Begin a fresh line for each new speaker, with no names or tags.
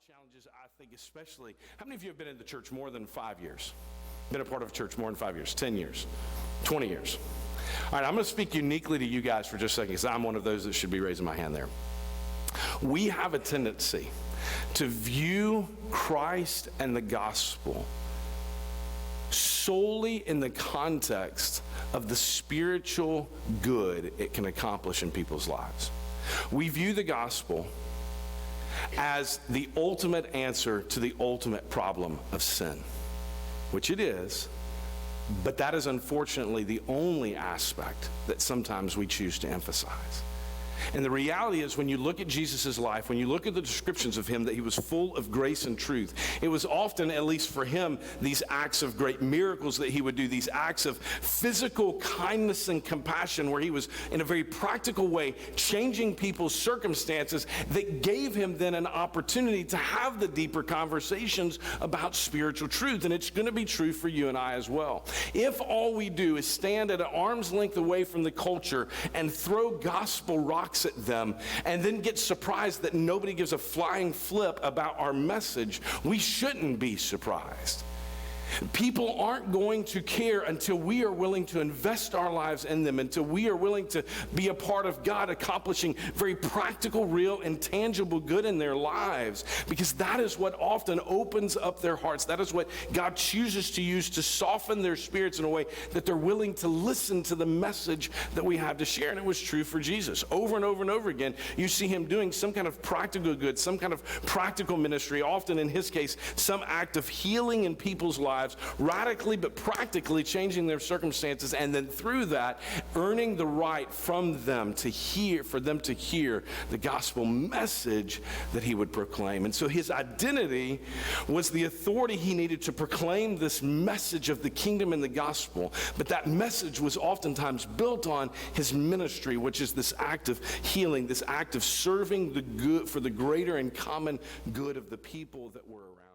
challenges, I think, especially, how many of you have been in the church more than 5 years? Been a part of a church more than 5 years, 10 years, 20 years? All right, I'm going to speak uniquely to you guys for just a second, because I'm one of those that should be raising my hand there. We have a tendency to view Christ and the gospel solely in the context of the spiritual good it can accomplish in people's lives. We view the gospel as the ultimate answer to the ultimate problem of sin, which it is, but that is unfortunately the only aspect that sometimes we choose to emphasize. And the reality is, when you look at Jesus' life, when you look at the descriptions of him, that he was full of grace and truth, it was often, at least for him, these acts of great miracles that he would do, these acts of physical kindness and compassion, where he was, in a very practical way, changing people's circumstances, that gave him then an opportunity to have the deeper conversations about spiritual truth. And it's going to be true for you and I as well. If all we do is stand at an arm's length away from the culture and throw gospel rocks at them, and then get surprised that nobody gives a flying flip about our message, we shouldn't be surprised. People aren't going to care until we are willing to invest our lives in them, until we are willing to be a part of God accomplishing very practical, real, and tangible good in their lives, because that is what often opens up their hearts. That is what God chooses to use to soften their spirits in a way that they're willing to listen to the message that we have to share. And it was true for Jesus. Over and over and over again, you see him doing some kind of practical good, some kind of practical ministry, often in his case, some act of healing in people's lives, radically but practically changing their circumstances, and then through that earning the right from them to hear, for them to hear the gospel message that he would proclaim. And so his identity was the authority he needed to proclaim this message of the kingdom and the gospel. But that message was oftentimes built on his ministry, which is this act of healing, this act of serving the good for the greater and common good of the people that were around.